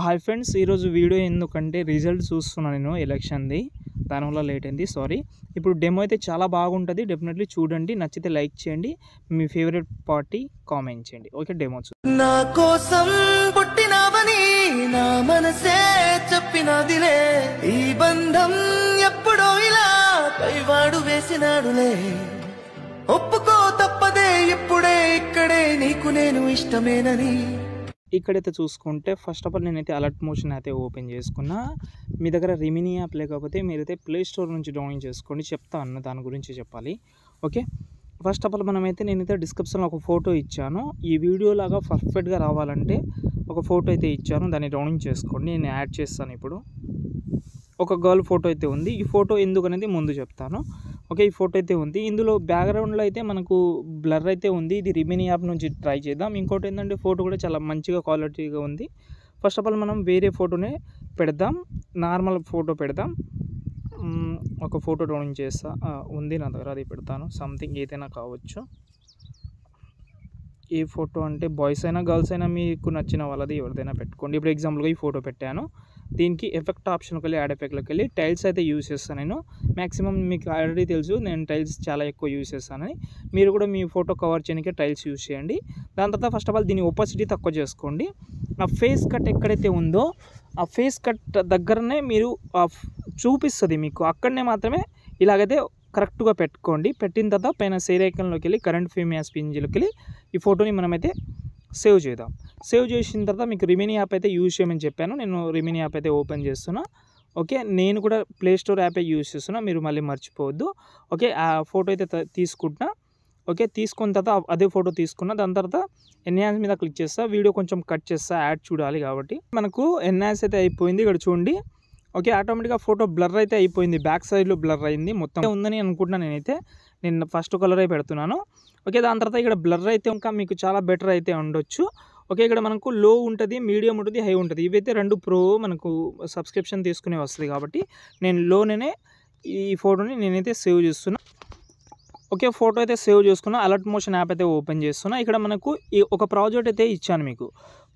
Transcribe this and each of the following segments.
Hi friends, ఈరోజు video ఎందుకంటే result చూస్తున్నాను నేను ఎలక్షన్ది, దానివల్ల లేట్ అయింది, సారీ. ఇప్పుడు డెమో అయితే చాలా బాగుంటుంది, డెఫినెట్లీ చూడండి. నచ్చితే లైక్ చేయండి, మీ ఫేవరెట్ పార్టీ కామెంట్ చేయండి. ఓకే, డెమో నా కోసం పుట్టినవని నా మనసే చెప్పినదిలే, ఈ బంధం ఎప్పుడో ఇలా పైవాడు వేసినాడులే, ఒప్పుకో తప్పదే ఇప్పుడే ఇక్కడే నీకు నేను ఇష్టమేనని. ఇక్కడైతే చూసుకుంటే ఫస్ట్ ఆఫ్ ఆల్ నేనైతే అలర్ట్ మోషన్ అయితే ఓపెన్ చేసుకున్నా. మీ దగ్గర రిమినీ యాప్ లేకపోతే మీరైతే ప్లే స్టోర్ నుంచి డౌన్లోడ్ చేసుకోండి, చెప్తాను దాని గురించి చెప్పాలి. ఓకే, ఫస్ట్ ఆఫ్ ఆల్ నేనైతే డిస్క్రిప్షన్లో ఒక ఫోటో ఇచ్చాను. ఈ వీడియో లాగా పర్ఫెక్ట్గా రావాలంటే ఒక ఫోటో అయితే ఇచ్చాను, దాన్ని డౌన్లోడ్ చేసుకోండి. నేను యాడ్ చేస్తాను. ఇప్పుడు ఒక గర్ల్ ఫోటో అయితే ఉంది. ఈ ఫోటో ఎందుకు అనేది ముందు చెప్తాను. ఓకే, ఈ ఫోటో అయితే ఉంది. ఇందులో బ్యాక్గ్రౌండ్లో అయితే మనకు బ్లర్ అయితే ఉంది. ఇది రిమినీ యాప్ నుంచి ట్రై చేద్దాం. ఇంకోటి ఏంటంటే ఫోటో కూడా చాలా మంచిగా క్వాలిటీగా ఉంది. ఫస్ట్ ఆఫ్ ఆల్ మనం వేరే ఫోటోనే పెడదాం, నార్మల్ ఫోటో పెడదాం. ఒక ఫోటో డౌన్లోడ్ చేస్తా, ఉంది నా దగ్గర, అది పెడతాను. సంథింగ్ ఏదైనా కావచ్చు. ఈ ఫోటో అంటే బాయ్స్ అయినా గర్ల్స్ అయినా మీకు నచ్చిన వాళ్ళది ఎవరిదైనా పెట్టుకోండి. ఇప్పుడు ఎగ్జాంపుల్గా ఈ ఫోటో పెట్టాను. దీనికి ఎఫెక్ట్ ఆప్షన్కి వెళ్ళి యాడ్ ఎఫెక్ట్లోకి వెళ్ళి టైల్స్ అయితే యూజ్ చేస్తాను నేను. మ్యాక్సిమం మీకు ఆల్రెడీ తెలుసు నేను టైల్స్ చాలా ఎక్కువ యూజ్ చేస్తానని. మీరు కూడా మీ ఫోటో కవర్ చేయడానికి టైల్స్ యూజ్ చేయండి. దాని తర్వాత ఫస్ట్ ఆఫ్ ఆల్ దీని ఒపాసిటీ తక్కువ చేసుకోండి. ఆ ఫేస్ కట్ ఎక్కడైతే ఉందో ఆ ఫేస్ కట్ దగ్గరనే మీరు చూపిస్తుంది మీకు, అక్కడనే మాత్రమే ఇలాగైతే కరెక్ట్గా పెట్టుకోండి. పెట్టిన తర్వాత పైన సేవ్ ఐకాన్లోకి వెళ్ళి కరెంట్ ఫ్రేమ్ యాస్ పిఎన్జీలోకి వెళ్ళి ఈ ఫోటోని మనమైతే సేవ్ చేద్దాం. సేవ్ చేసిన తర్వాత మీకు రిమినీ యాప్ అయితే యూజ్ చేయమని చెప్పాను. నేను రిమినీ యాప్ అయితే ఓపెన్ చేస్తున్నా. ఓకే, నేను కూడా ప్లే స్టోర్ యాపే యూజ్ చేస్తున్నా, మీరు మళ్ళీ మర్చిపోవద్దు. ఓకే, ఆ ఫోటో అయితే తీసుకుంటున్నా. ఓకే, తీసుకున్న తర్వాత అదే ఫోటో తీసుకున్నా. దాని తర్వాత ఎన్హాన్స్ మీద క్లిక్ చేస్తా. వీడియో కొంచెం కట్ చేస్తా, యాడ్ చూడాలి కాబట్టి. మనకు ఎన్హాన్స్ అయితే అయిపోయింది, ఇక్కడ చూడండి. ఓకే, ఆటోమేటిక్గా ఫోటో బ్లర్ అయితే అయిపోయింది, బ్యాక్ సైడ్లో బ్లర్ అయింది మొత్తం ఉందని అనుకుంటున్నాను నేనైతే. నేను ఫస్ట్ కలర్ అయి పెడుతున్నాను. ఓకే, దాని తర్వాత ఇక్కడ బ్లర్ అయితే ఇంకా మీకు చాలా బెటర్ అయితే ఉండొచ్చు. ఓకే, ఇక్కడ మనకు లో ఉంటుంది, మీడియం ఉంటుంది, హై ఉంటుంది. ఇవైతే 2 ప్రో మనకు సబ్స్క్రిప్షన్ తీసుకునే వస్తుంది కాబట్టి నేను లోనే ఈ ఫోటోని నేనైతే సేవ్ చేస్తున్నా. ఓకే, ఫోటో అయితే సేవ్ చేసుకున్నా. అలర్ట్ మోషన్ యాప్ అయితే ఓపెన్ చేస్తున్నా. ఇక్కడ మనకు ఈ ఒక ప్రాజెక్ట్ అయితే ఇచ్చాను మీకు.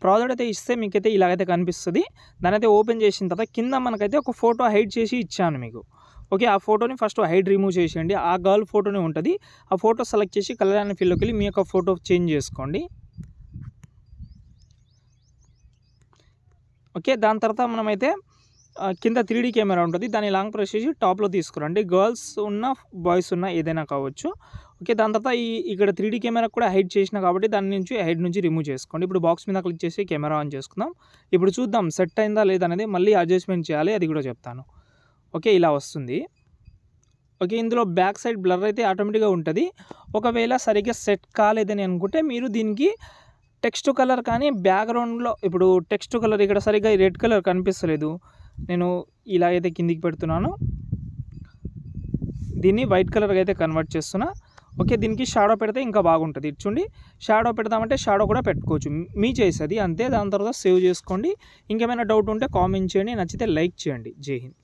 ప్రాజెక్ట్ అయితే ఇస్తే మీకైతే ఇలాగైతే కనిపిస్తుంది. దాని అయితే ఓపెన్ చేసిన తర్వాత కింద మనకైతే ఒక ఫోటో హైడ్ చేసి ఇచ్చాను మీకు. ఓకే, ఆ ఫోటోని ఫస్ట్ హైడ్ రిమూవ్ చేసేయండి. ఆ గర్ల్ ఫోటోనే ఉంటుంది. ఆ ఫోటో సెలెక్ట్ చేసి కలర్ అండ్ ఫీల్డ్లోకి వెళ్ళి మీ యొక్క ఫోటో చేంజ్ చేసుకోండి. ఓకే, దాని తర్వాత మనమైతే కింద 3D కెమెరా ఉంటుంది, దాన్ని లాంగ్ ప్రెస్ చేసి టాప్లో తీసుకురండి. గర్ల్స్ ఉన్న బాయ్స్ ఉన్న ఏదైనా కావచ్చు. ఓకే, దాని తర్వాత ఇక్కడ 3D కెమెరా కూడా హైడ్ చేసిన కాబట్టి దాని నుంచి హైడ్ నుంచి రిమూవ్ చేసుకోండి. ఇప్పుడు బాక్స్ మీద క్లిక్ చేసి కెమెరా ఆన్ చేసుకుందాం. ఇప్పుడు చూద్దాం సెట్ అయిందా లేదా అనేది, మళ్ళీ అడ్జస్ట్మెంట్ చేయాలి, అది కూడా చెప్తాను. ఓకే, ఇలా వస్తుంది. ఓకే, ఇందులో బ్యాక్ సైడ్ బ్లర్ అయితే ఆటోమేటిక్గా ఉంటుంది. ఒకవేళ సరిగ్గా సెట్ కాలేదని అనుకుంటే మీరు దీనికి టెక్స్ట్ కలర్ కానీ బ్యాక్గ్రౌండ్లో ఇప్పుడు టెక్స్ట్ కలర్ ఇక్కడ సరిగ్గా రెడ్ కలర్ కనిపిస్తలేదు, నేను ఇలా అయితే కిందికి పెడుతున్నాను. దీన్ని వైట్ కలర్గా అయితే కన్వర్ట్ చేస్తున్నా. ఓకే, దీనికి షాడో పెడితే ఇంకా బాగుంటుంది. చూడండి, షాడో పెడదామంటే షాడో కూడా పెట్టుకోవచ్చు, మీ చేసేది అంతే. దాని తర్వాత సేవ్ చేసుకోండి. ఇంకేమైనా డౌట్ ఉంటే కామెంట్ చేయండి, నచ్చితే లైక్ చేయండి. జై హింద్.